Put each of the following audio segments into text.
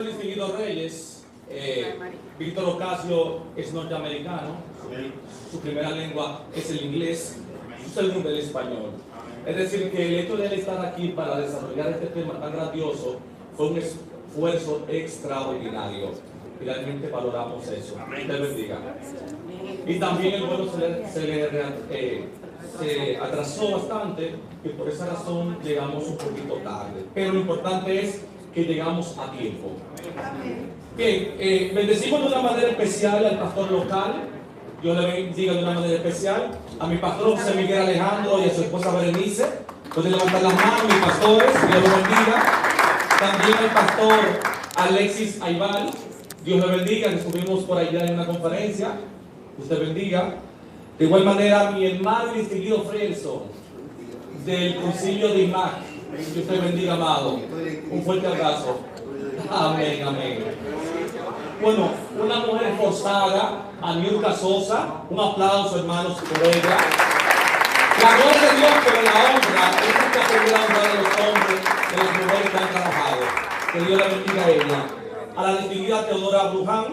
Distinguido Reyes, Víctor Ocasio es norteamericano, su primera lengua es el inglés, su segunda el español. Es decir, que el hecho de él estar aquí para desarrollar este tema tan grandioso fue un esfuerzo extraordinario y realmente valoramos eso. Dios bendiga. Y también el vuelo se atrasó bastante y por esa razón llegamos un poquito tarde. Pero lo importante es que llegamos a tiempo. Bien, bendecimos de una manera especial al pastor local. Dios le bendiga de una manera especial a mi pastor José Miguel Alejandro y a su esposa Berenice. Pueden levantar las manos, mis pastores, Dios los bendiga. También al pastor Alexis Aibal, Dios le bendiga, que estuvimos por allá en una conferencia. Usted bendiga. De igual manera a mi hermano distinguido Frelson del concilio de IMAC. Que usted bendiga, amado. Un fuerte abrazo. Amén, amén. Bueno, una mujer esforzada, Aniurka Sosa. Un aplauso, hermanos, por ella. La gloria de Dios, pero la honra es esta primera honra de los hombres, de las mujeres que han trabajado. Que Dios la bendiga a ella. A la distinguida Teodora Bruján,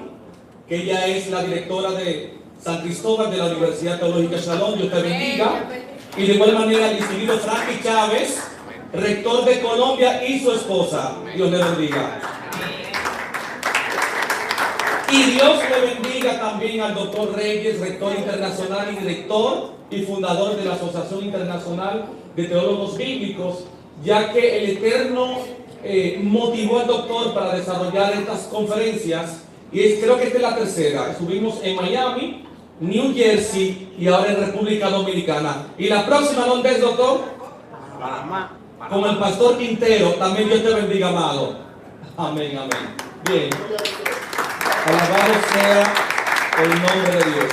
que ella es la directora de San Cristóbal de la Universidad Teológica Shalom. Dios te bendiga. Y de igual manera al distinguido Frankie Chávez, rector de Colombia, y su esposa. Dios le bendiga. Y Dios le bendiga también al doctor Reyes, rector internacional y director y fundador de la Asociación Internacional de Teólogos Bíblicos, ya que el Eterno motivó al doctor para desarrollar estas conferencias, y creo que esta es la tercera. Estuvimos en Miami, New Jersey y ahora en República Dominicana. ¿Y la próxima dónde es, doctor? Con el pastor Quintero. También Dios te bendiga, amado. Amén, amén. Bien. Alabado sea el nombre de Dios.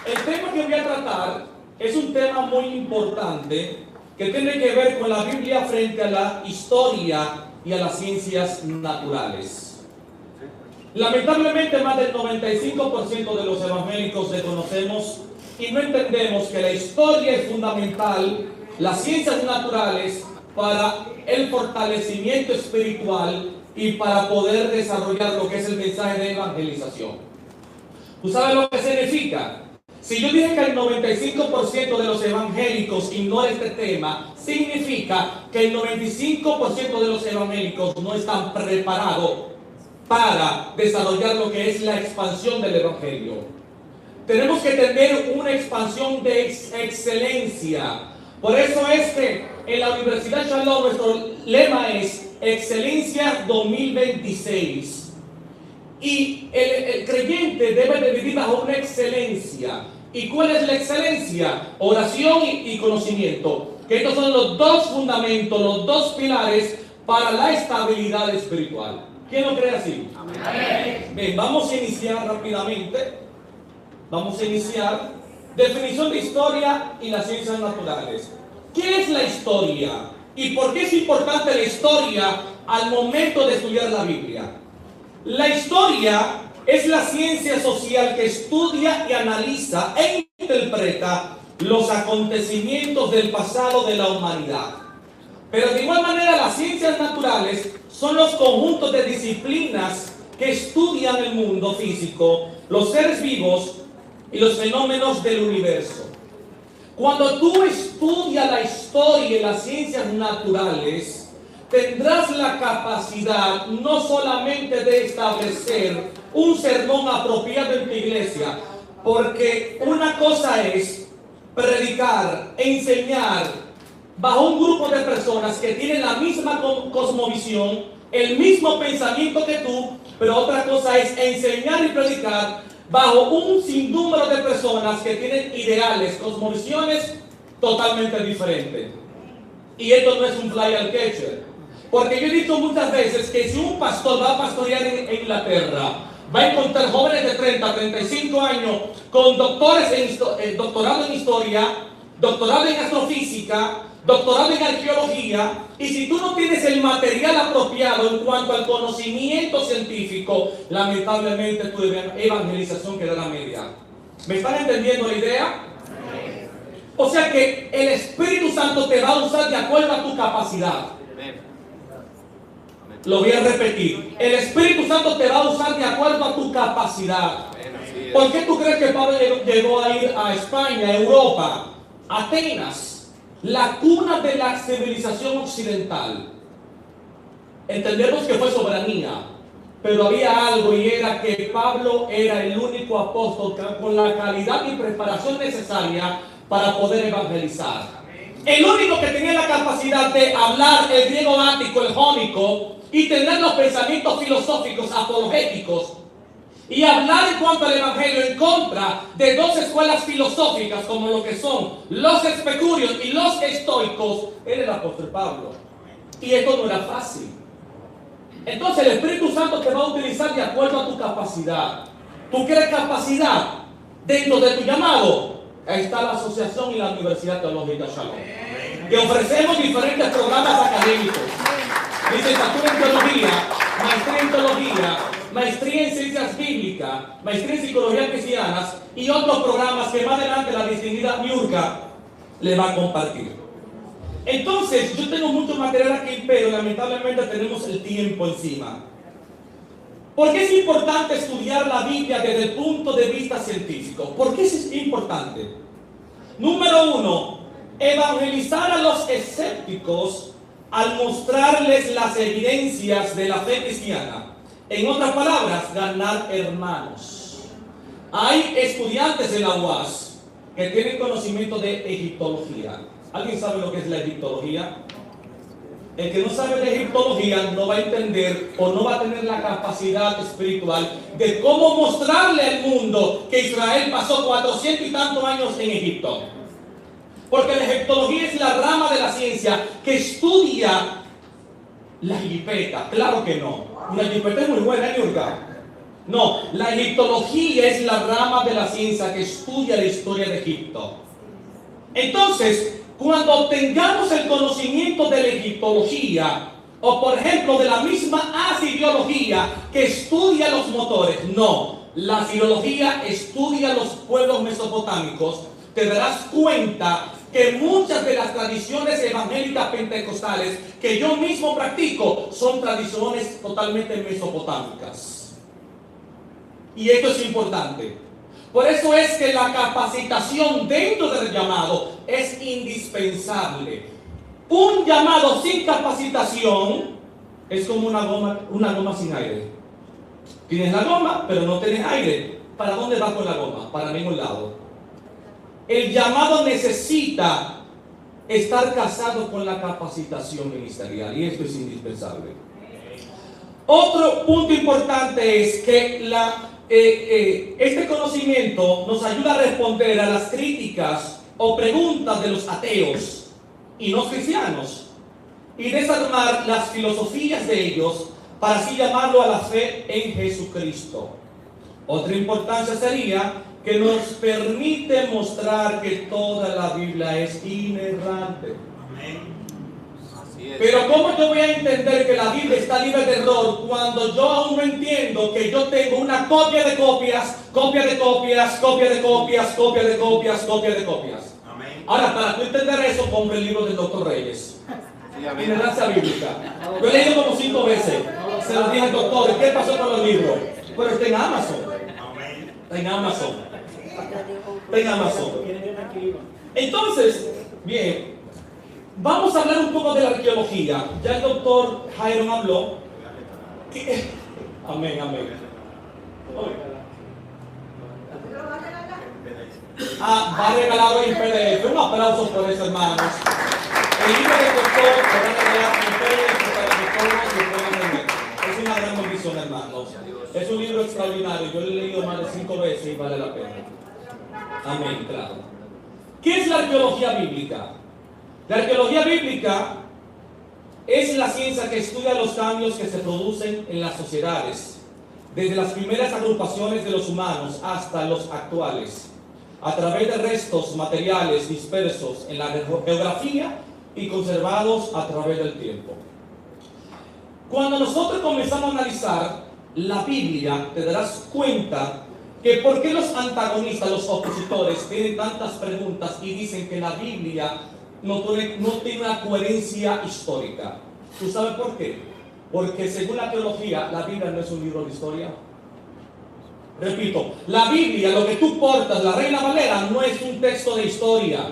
El tema que voy a tratar es un tema muy importante que tiene que ver con la Biblia frente a la historia y a las ciencias naturales. Lamentablemente, más del 95% de los evangélicos desconocemos y no entendemos que la historia es fundamental, las ciencias naturales, para el fortalecimiento espiritual y para poder desarrollar lo que es el mensaje de evangelización. ¿Tú sabes lo que significa? Si yo dije que el 95% de los evangélicos ignora este tema, significa que el 95% de los evangélicos no están preparados para desarrollar lo que es la expansión del evangelio. Tenemos que tener una expansión de excelencia. Por eso es que en la Universidad Shalom nuestro lema es Excelencia 2026. Y el creyente debe de vivir bajo una excelencia. ¿Y cuál es la excelencia? Oración y conocimiento. Que estos son los dos fundamentos, los dos pilares para la estabilidad espiritual. ¿Quién lo cree así? Amén. Bien, vamos a iniciar rápidamente. Vamos a iniciar. Definición de historia y las ciencias naturales. ¿Qué es la historia? ¿Y por qué es importante la historia al momento de estudiar la Biblia? La historia es la ciencia social que estudia y analiza e interpreta los acontecimientos del pasado de la humanidad. Pero de igual manera las ciencias naturales son los conjuntos de disciplinas que estudian el mundo físico, los seres vivos y los fenómenos del universo. Cuando tú estudias la historia y las ciencias naturales, tendrás la capacidad no solamente de establecer un sermón apropiado en tu iglesia, porque una cosa es predicar, enseñar bajo un grupo de personas que tienen la misma cosmovisión, el mismo pensamiento que tú, pero otra cosa es enseñar y predicar bajo un sinnúmero de personas que tienen ideales, cosmovisiones totalmente diferentes. Y esto no es un fly al catcher. Porque yo he dicho muchas veces que si un pastor va a pastorear en Inglaterra, va a encontrar jóvenes de 30, 35 años con doctorado en historia, doctorado en astrofísica, doctorado en arqueología, y si tú no tienes el material apropiado en cuanto al conocimiento científico, lamentablemente tu evangelización quedará media. ¿Me están entendiendo la idea? O sea que el Espíritu Santo te va a usar de acuerdo a tu capacidad. Lo voy a repetir. El Espíritu Santo te va a usar de acuerdo a tu capacidad. ¿Por qué tú crees que Pablo llegó a ir a España, a Europa, Atenas, la cuna de la civilización occidental? Entendemos que fue soberanía, pero había algo, y era que Pablo era el único apóstol con la calidad y preparación necesaria para poder evangelizar. El único que tenía la capacidad de hablar el griego ático, el jónico, y tener los pensamientos filosóficos apologéticos, y hablar en cuanto al evangelio en contra de dos escuelas filosóficas como lo que son los especúreos y los estoicos, era el apóstol Pablo. Y esto no era fácil. Entonces el Espíritu Santo te va a utilizar de acuerdo a tu capacidad. ¿Tú quieres capacidad dentro de tu llamado? Ahí está la asociación y la Universidad Teológica Shalom, que ofrecemos diferentes programas académicos: licenciatura en teología, maestría en teología, maestría en ciencias bíblicas, maestría en psicología cristianas y otros programas que más adelante la distinguida Miurka le va a compartir. Entonces, yo tengo mucho material aquí, pero lamentablemente tenemos el tiempo encima. ¿Por qué es importante estudiar la Biblia desde el punto de vista científico? ¿Por qué es importante? Número uno, evangelizar a los escépticos al mostrarles las evidencias de la fe cristiana. En otras palabras, ganar hermanos. Hay estudiantes en la UAS que tienen conocimiento de egiptología. ¿Alguien sabe lo que es la egiptología? El que no sabe de egiptología no va a entender o no va a tener la capacidad espiritual de cómo mostrarle al mundo que Israel pasó 400 y tantos años en Egipto. Porque la egiptología es la rama de la ciencia que estudia la jipeta. Claro que no. Una jipeta es muy buena, Yurka. No, la egiptología es la rama de la ciencia que estudia la historia de Egipto. Entonces, cuando tengamos el conocimiento de la egiptología, o por ejemplo de la misma asiriología que estudia los motores, no, la asiriología estudia los pueblos mesopotámicos, te darás cuenta que muchas de las tradiciones evangélicas pentecostales que yo mismo practico son tradiciones totalmente mesopotámicas. Y esto es importante. Por eso es que la capacitación dentro del llamado es indispensable. Un llamado sin capacitación es como una goma sin aire. Tienes la goma, pero no tienes aire. ¿Para dónde vas con la goma? Para ningún lado. El llamado necesita estar casado con la capacitación ministerial, y esto es indispensable. Otro punto importante es que este conocimiento nos ayuda a responder a las críticas o preguntas de los ateos y no cristianos, y desarmar las filosofías de ellos para así llamarlo a la fe en Jesucristo. Otra importancia sería que nos permite mostrar que toda la Biblia es inerrante. Pero ¿cómo yo voy a entender que la Biblia está libre de error cuando yo aún no entiendo que yo tengo una copia de copias, copia de copias, copia de copias, copia de copias, copia de copias? Amén. Ahora, para tú entender eso, compre el libro del Dr. Reyes. Inerrancia bíblica. Yo he leído como 5 veces. Se los dije al doctor, ¿qué pasó con los libros? Pero está en Amazon. Está en Amazon. Está en Amazon. Entonces, bien. Vamos a hablar un poco de la arqueología. Ya el doctor Jairo habló. Amén, amén. Va a regalar hoy en PDF. Un aplauso por eso, hermanos. El libro del doctor se va a regalar en PDF para que todos lo puedan leer. Es una gran bendición, hermanos. Es un libro extraordinario. Yo lo he leído más de 5 veces y vale la pena. Amén, claro. ¿Qué es la arqueología bíblica? La arqueología bíblica es la ciencia que estudia los cambios que se producen en las sociedades, desde las primeras agrupaciones de los humanos hasta los actuales, a través de restos materiales dispersos en la geografía y conservados a través del tiempo. Cuando nosotros comenzamos a analizar la Biblia, te darás cuenta que por qué los antagonistas, los opositores, tienen tantas preguntas y dicen que la Biblia no tiene una coherencia histórica. ¿Tú sabes por qué? Porque según la teología, la Biblia no es un libro de historia. Repito, la Biblia, lo que tú portas, la Reina Valera, no es un texto de historia.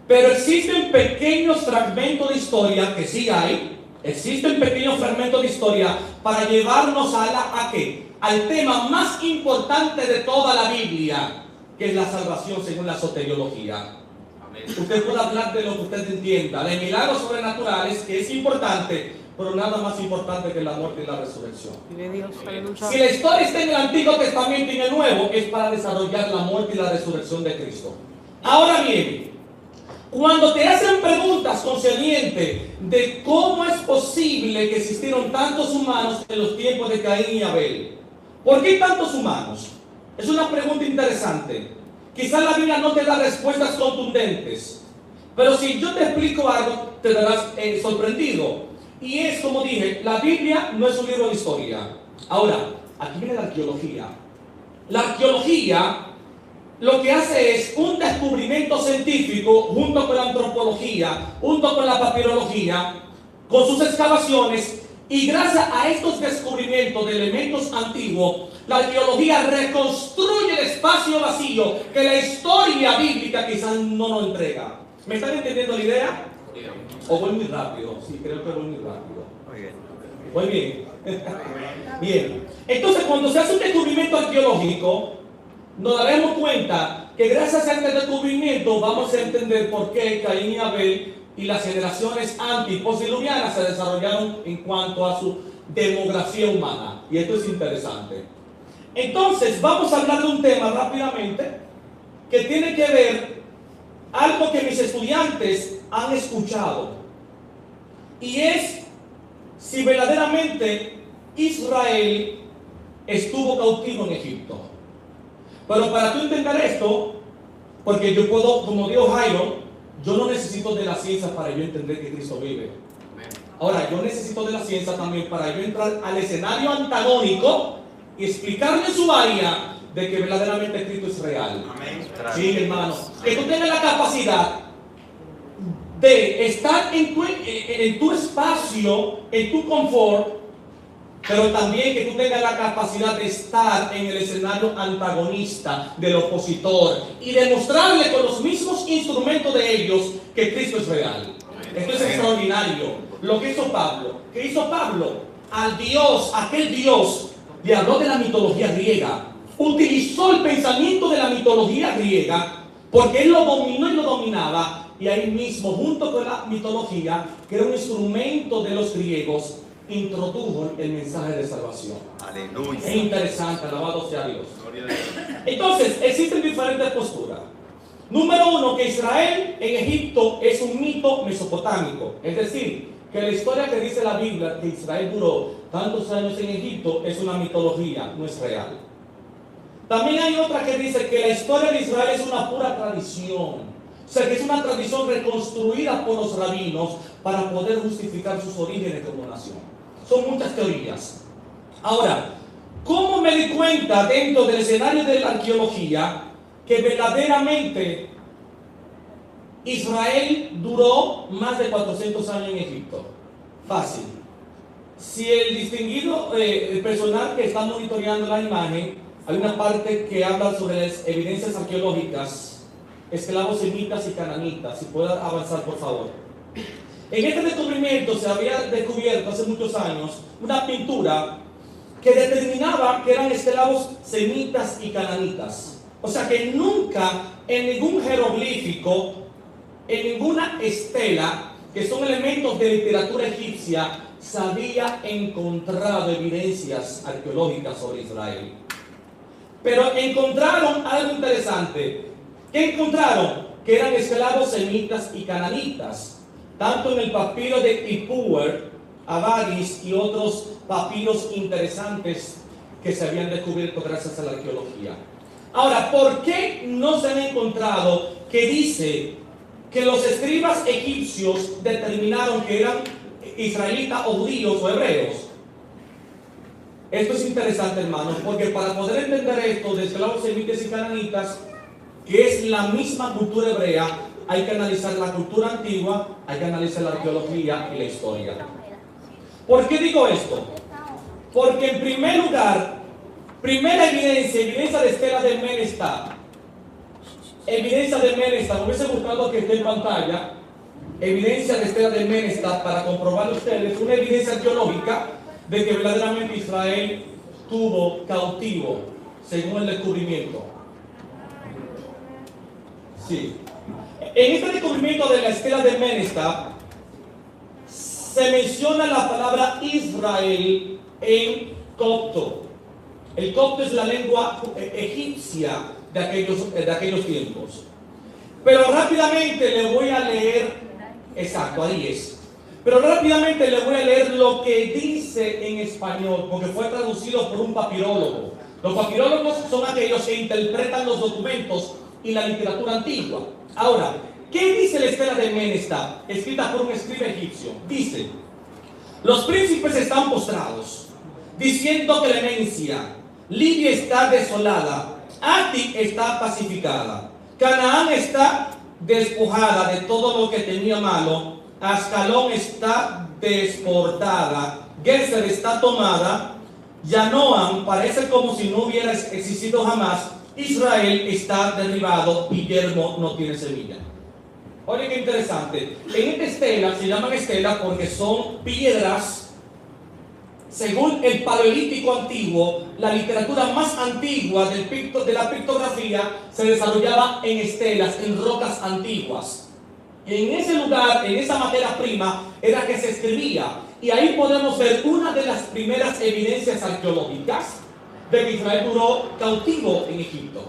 Pero existen pequeños fragmentos de historia, que sí hay, existen pequeños fragmentos de historia para llevarnos ¿a qué? Al tema más importante de toda la Biblia, que es la salvación según la soteriología. Usted puede hablar de lo que usted entienda, de milagros sobrenaturales, que es importante, pero nada más importante que la muerte y la resurrección. Si la historia está en el Antiguo Testamento y en el Nuevo, es para desarrollar la muerte y la resurrección de Cristo. Ahora bien, cuando te hacen preguntas concernientes de cómo es posible que existieron tantos humanos en los tiempos de Caín y Abel, ¿por qué tantos humanos? Es una pregunta interesante. Quizás la Biblia no te da respuestas contundentes, pero si yo te explico algo, te darás sorprendido. Y es como dije, la Biblia no es un libro de historia. Ahora, aquí viene la arqueología. La arqueología lo que hace es un descubrimiento científico junto con la antropología, junto con la papirología, con sus excavaciones, y gracias a estos descubrimientos de elementos antiguos, la arqueología reconstruye el espacio vacío que la historia bíblica quizás no nos entrega. ¿Me están entendiendo la idea? ¿O voy muy rápido? Sí, creo que voy muy rápido. Muy bien. Bien. Entonces, cuando se hace un descubrimiento arqueológico, nos daremos cuenta que gracias a este descubrimiento vamos a entender por qué Caín y Abel y las generaciones anti- y postdiluvianas se desarrollaron en cuanto a su demografía humana. Y esto es interesante. Entonces, vamos a hablar de un tema rápidamente que tiene que ver algo que mis estudiantes han escuchado. Y es si verdaderamente Israel estuvo cautivo en Egipto. Pero para tú entender esto, porque yo puedo, como dijo Jairo, yo no necesito de la ciencia para yo entender que Cristo vive. Ahora, yo necesito de la ciencia también para yo entrar al escenario antagónico y explicarle su área de que verdaderamente Cristo es real. Sí, hermano. Que tú tengas la capacidad de estar en tu espacio, en tu confort, pero también que tú tengas la capacidad de estar en el escenario antagonista del opositor y demostrarle con los mismos instrumentos de ellos que Cristo es real. Esto es extraordinario. Lo que hizo Pablo. ¿Qué hizo Pablo? Al Dios, aquel Dios, le habló de la mitología griega. Utilizó el pensamiento de la mitología griega porque él lo dominó y lo dominaba. Y ahí mismo, junto con la mitología, que era un instrumento de los griegos, introdujo el mensaje de salvación. Aleluya. Es interesante, alabado sea Dios. Entonces, existen diferentes posturas. Número uno, que Israel en Egipto es un mito mesopotámico. Es decir, que la historia que dice la Biblia, que Israel duró tantos años en Egipto, es una mitología, no es real. También hay otra que dice que la historia de Israel es una pura tradición. O sea, que es una tradición reconstruida por los rabinos para poder justificar sus orígenes como nación. Son muchas teorías. Ahora, ¿cómo me di cuenta dentro del escenario de la arqueología que verdaderamente Israel duró más de 400 años en Egipto? Fácil. Si el distinguido personal que está monitoreando la imagen, hay una parte que habla sobre las evidencias arqueológicas, esclavos semitas y cananitas. Si puede avanzar, por favor. En este descubrimiento se había descubierto hace muchos años una pintura que determinaba que eran esclavos semitas y cananitas. O sea que nunca en ningún jeroglífico, en ninguna estela, que son elementos de literatura egipcia, se había encontrado evidencias arqueológicas sobre Israel. Pero encontraron algo interesante. ¿Qué encontraron? Que eran esclavos semitas y cananitas, tanto en el papiro de Ipuwer, Avaris y otros papiros interesantes que se habían descubierto gracias a la arqueología. Ahora, ¿por qué no se han encontrado que dice que los escribas egipcios determinaron que eran israelitas o judíos o hebreos? Esto es interesante, hermanos, porque para poder entender esto de esclavos semitas y cananitas, que es la misma cultura hebrea, hay que analizar la cultura antigua, hay que analizar la arqueología y la historia. ¿Por qué digo esto? Porque en primer lugar, primera evidencia de Estela de Menestad. Evidencia de Menestad, me hubiese gustado que esté en pantalla. Evidencia de Estela de Menestad para comprobar ustedes una evidencia arqueológica de que verdaderamente Israel tuvo cautivo, según el descubrimiento. Sí. En este descubrimiento de la Estela de Menestad se menciona la palabra Israel en copto. El copto es la lengua egipcia de aquellos tiempos. Pero rápidamente le voy a leer, exacto, ahí es. Pero rápidamente le voy a leer lo que dice en español, porque fue traducido por un papirólogo. Los papirólogos son aquellos que interpretan los documentos y la literatura antigua. Ahora, ¿qué dice la Estela de Menestad, escrita por un escriba egipcio? Dice: los príncipes están postrados, diciendo clemencia. Libia está desolada, Atik está pacificada, Canaán está despojada de todo lo que tenía malo, Ascalón está desportada, Gezer está tomada, Yanoam parece como si no hubiera existido jamás, Israel está derribado y yermo no tiene semilla. Oye, qué interesante. En esta estela se llaman estelas porque son piedras. Según el paleolítico antiguo, la literatura más antigua de la pictografía se desarrollaba en estelas, en rocas antiguas. En ese lugar, en esa materia prima, era que se escribía. Y ahí podemos ver una de las primeras evidencias arqueológicas de que Israel duró cautivo en Egipto.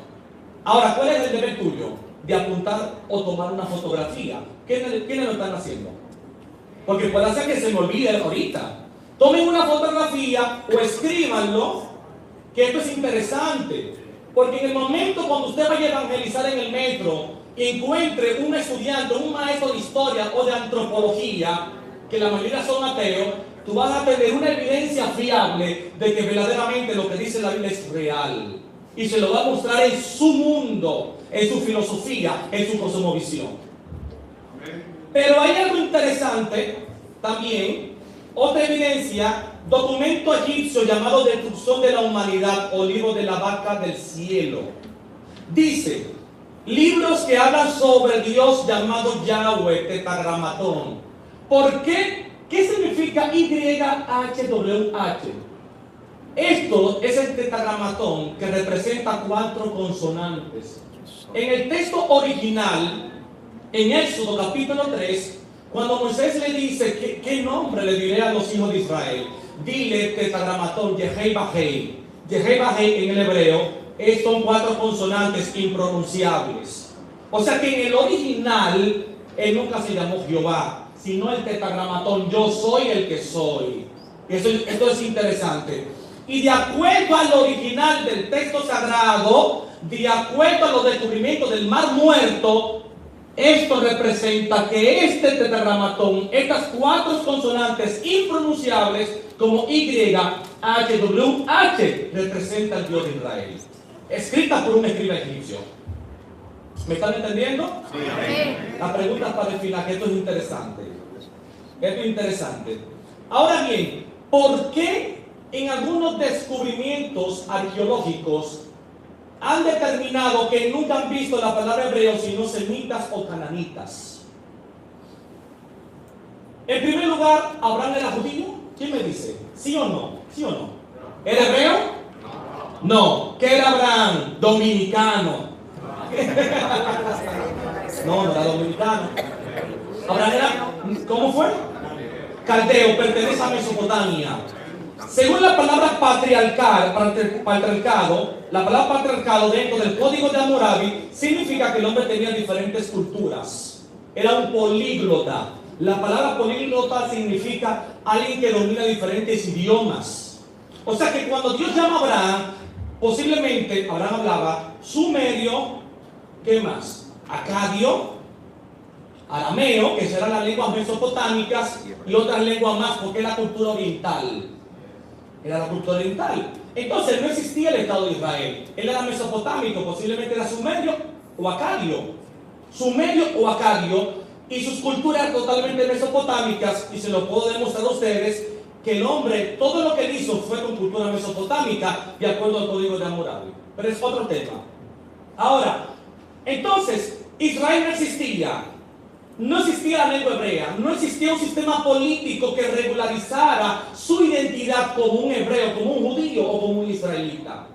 Ahora, ¿cuál es el deber tuyo? De apuntar o tomar una fotografía. ¿Quiénes lo están haciendo? Porque puede ser que se me olvide ahorita. Tomen una fotografía o escríbanlo, que esto es interesante. Porque en el momento cuando usted vaya a evangelizar en el metro y encuentre un estudiante, un maestro de historia o de antropología, que la mayoría son ateos, tú vas a tener una evidencia fiable de que verdaderamente lo que dice la Biblia es real. Y se lo va a mostrar en su mundo, en su filosofía, en su cosmovisión. Pero hay algo interesante también, otra evidencia, documento egipcio llamado Destrucción de la Humanidad o Libro de la Vaca del Cielo. Dice, libros que hablan sobre el Dios llamado Yahweh, Tetragramatón. ¿Por qué? ¿Qué significa YHWH? Esto es el tetragramatón que representa 4 consonantes. En el texto original, en Éxodo capítulo 3, cuando Moisés le dice ¿qué nombre le diré a los hijos de Israel? Dile tetragramatón, Yehei Bahei. Yehei Bahei en el hebreo son 4 consonantes impronunciables. O sea que en el original, él nunca se llamó Jehová, sino el tetragramatón, yo soy el que soy. Esto es interesante. Y de acuerdo al original del texto sagrado, de acuerdo a los descubrimientos del Mar Muerto, esto representa que este tetragramatón, estas 4 consonantes impronunciables como YHWH, representa al Dios de Israel. Escrita por un escriba egipcio. ¿Me están entendiendo? Sí. La pregunta para el final, que esto es interesante. Esto es interesante. Ahora bien, ¿por qué en algunos descubrimientos arqueológicos han determinado que nunca han visto la palabra hebreo sino semitas o cananitas? En primer lugar, ¿Abraham era judío? ¿Quién me dice? ¿Sí o no? ¿Sí o no? ¿Era hebreo? No. ¿Qué era Abraham? Dominicano. No era dominicano. Abraham era, ¿cómo fue? Caldeo, pertenece a Mesopotamia. Según la palabra patriarcado, la palabra patriarcado dentro del código de Hammurabi significa que el hombre tenía diferentes culturas. Era un políglota. La palabra políglota significa alguien que domina diferentes idiomas. O sea que cuando Dios llama a Abraham, posiblemente Abraham hablaba sumerio, ¿qué más? Acadio, arameo, que serán las lenguas mesopotámicas, y otras lenguas más, porque es la cultura oriental. Era la cultura oriental. Entonces no existía el Estado de Israel. Él era mesopotámico, posiblemente era sumerio o acadio. Sumerio o acadio, y sus culturas totalmente mesopotámicas, y se lo puedo demostrar a ustedes que el hombre, todo lo que él hizo fue con cultura mesopotámica, de acuerdo al código de Hammurabi. Pero es otro tema. Ahora, entonces, Israel no existía la lengua hebrea, no existía un sistema político que regularizara su identidad como un hebreo, como un judío o como un israelita.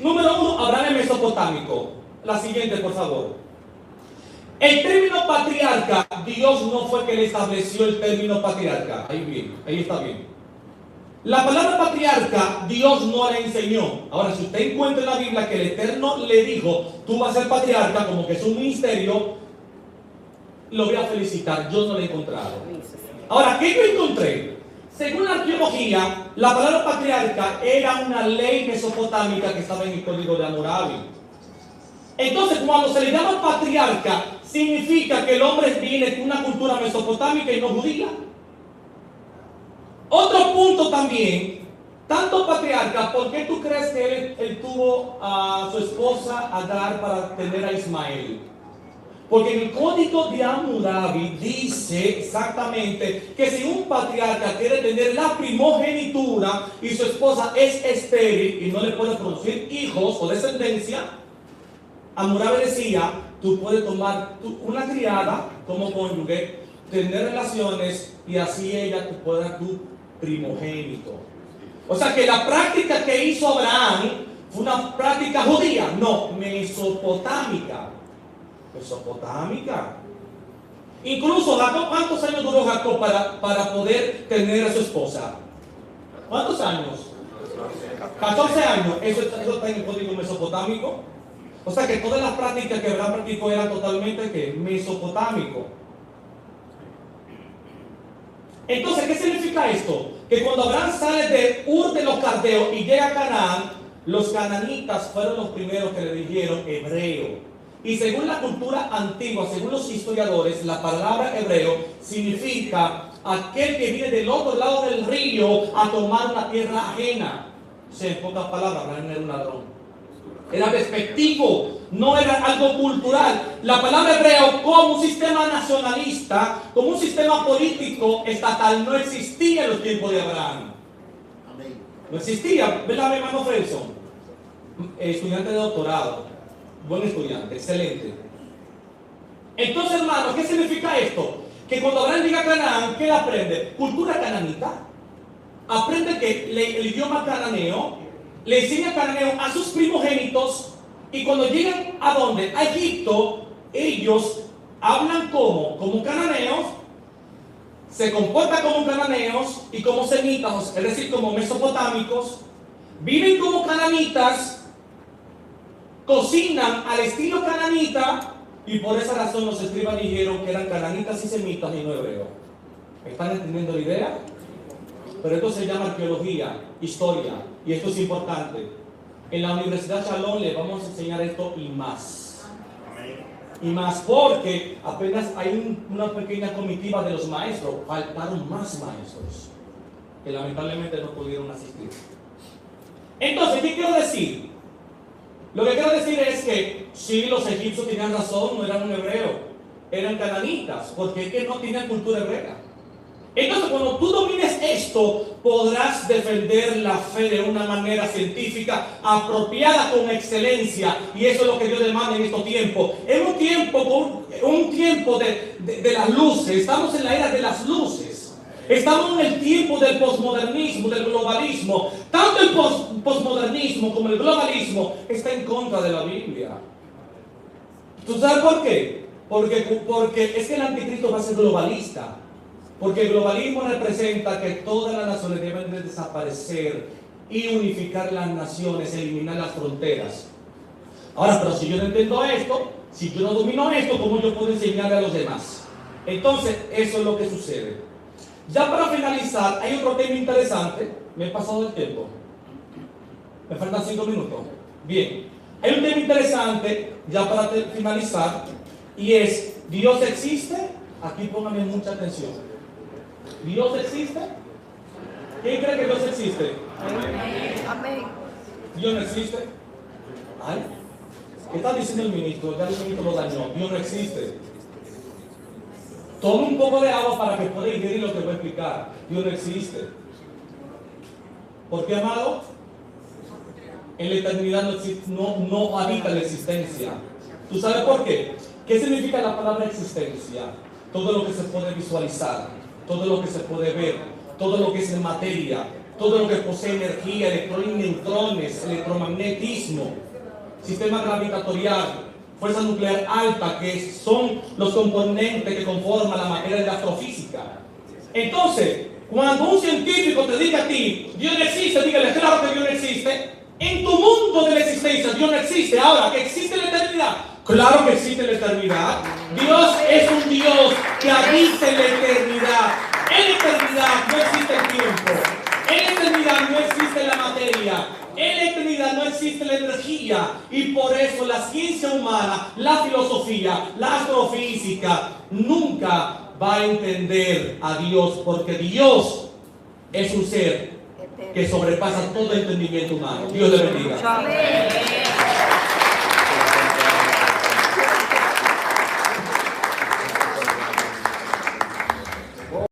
Número 1, Abraham mesopotámico. La siguiente, por favor. El término patriarca, Dios no fue que le estableció el término patriarca. Ahí bien, ahí está bien. La palabra patriarca, Dios no le enseñó. Ahora, si usted encuentra en la Biblia que el Eterno le dijo, tú vas a ser patriarca, como que es un ministerio, lo voy a felicitar. Yo no lo he encontrado. Ahora, ¿qué yo encontré? Según la arqueología, la palabra patriarca era una ley mesopotámica que estaba en el código de Hammurabi. Entonces, cuando se le llama patriarca, significa que el hombre viene de una cultura mesopotámica y no judía. Otro punto también, tanto patriarca, ¿por qué tú crees que él tuvo a su esposa Agar para tener a Ismael? Porque en el código de Hammurabi dice exactamente que si un patriarca quiere tener la primogenitura y su esposa es estéril y no le puede producir hijos o descendencia, Hammurabi decía, tú puedes tomar una criada como cónyuge, tener relaciones y así ella te puede dar tu primogénito. O sea que la práctica que hizo Abraham fue una práctica judía, no, mesopotámica. Mesopotámica. Incluso Jacob, ¿cuántos años duró Jacob para poder tener a su esposa? ¿Cuántos años? 14 años. Eso está en el código mesopotámico. O sea que todas las prácticas que Abraham practicó eran totalmente ¿qué? Mesopotámico. Entonces, ¿qué significa esto? Que cuando Abraham sale de Ur de los Caldeos y llega a Canaán, los cananitas fueron los primeros que le dijeron hebreo. Y según la cultura antigua, según los historiadores, la palabra hebreo significa aquel que viene del otro lado del río a tomar una tierra ajena. O sea, en pocas palabras, Abraham era un ladrón. Era despectivo, no era algo cultural. La palabra hebreo como un sistema nacionalista, como un sistema político estatal, no existía en los tiempos de Abraham. No existía. ¿Verdad, hermano Fredson? Estudiante de doctorado. Buen estudiante, excelente. Entonces, hermano, ¿qué significa esto? Que cuando Abraham llega a Canaán, ¿qué aprende? Cultura cananita. Aprende que el idioma cananeo, le enseña cananeo a sus primogénitos, y cuando llegan a ¿dónde? A Egipto, ellos hablan como cananeos, se comportan como cananeos y como semitas, es decir, como mesopotámicos, viven como cananitas, cocinan al estilo cananita, y por esa razón los escribas dijeron que eran cananitas y semitas y no hebreos. ¿Están entendiendo la idea? Pero esto se llama arqueología, historia, y esto es importante. En la Universidad Shalom le vamos a enseñar esto y más. Y más porque apenas hay una pequeña comitiva de los maestros, faltaron más maestros que lamentablemente no pudieron asistir. Entonces, ¿qué quiero decir? Lo que quiero decir es que sí, los egipcios tenían razón, no eran un hebreo, eran cananitas, porque es que no tenían cultura hebrea. Entonces, cuando tú domines esto, podrás defender la fe de una manera científica, apropiada, con excelencia, y eso es lo que Dios demanda en estos tiempos. Es un tiempo de las luces, estamos en la era de las luces. Estamos en el tiempo del posmodernismo, del globalismo. Tanto el posmodernismo como el globalismo está en contra de la Biblia. ¿Tú sabes por qué? Porque es que el anticristo va a ser globalista. Porque el globalismo representa que todas las naciones deben de desaparecer y unificar las naciones, eliminar las fronteras. Ahora, pero si yo no entiendo esto, si yo no domino esto, ¿cómo yo puedo enseñarle a los demás? Entonces, eso es lo que sucede. Ya para finalizar, hay otro tema interesante. Me he pasado el tiempo. Me faltan 5 minutos. Bien. Hay un tema interesante, ya para finalizar, y es, ¿Dios existe? Aquí pónganme mucha atención. ¿Dios existe? ¿Quién cree que Dios existe? Amén. ¿Dios no existe? Ay, ¿qué está diciendo el ministro? Ya el ministro lo dañó. Dios no existe. Toma un poco de agua para que pueda digerir lo que voy a explicar. Dios no existe. ¿Por qué, amado? En la eternidad no habita la existencia. ¿Tú sabes por qué? ¿Qué significa la palabra existencia? Todo lo que se puede visualizar, todo lo que se puede ver, todo lo que es en materia, todo lo que posee energía, electrones, neutrones, electromagnetismo, sistema gravitatorial, fuerza nuclear alta, que son los componentes que conforman la materia de la astrofísica. Entonces, cuando un científico te diga a ti, Dios no existe, dígale, claro que Dios no existe. En tu mundo de la existencia, Dios no existe. Ahora, ¿que existe la eternidad? Claro que existe la eternidad. Dios es un Dios que habita en la eternidad. En la eternidad no existe el tiempo. En la eternidad no existe la materia. En la eternidad no existe la energía. Y por eso la ciencia humana, la filosofía, la astrofísica nunca va a entender a Dios, porque Dios es un ser que sobrepasa todo entendimiento humano. Dios le bendiga.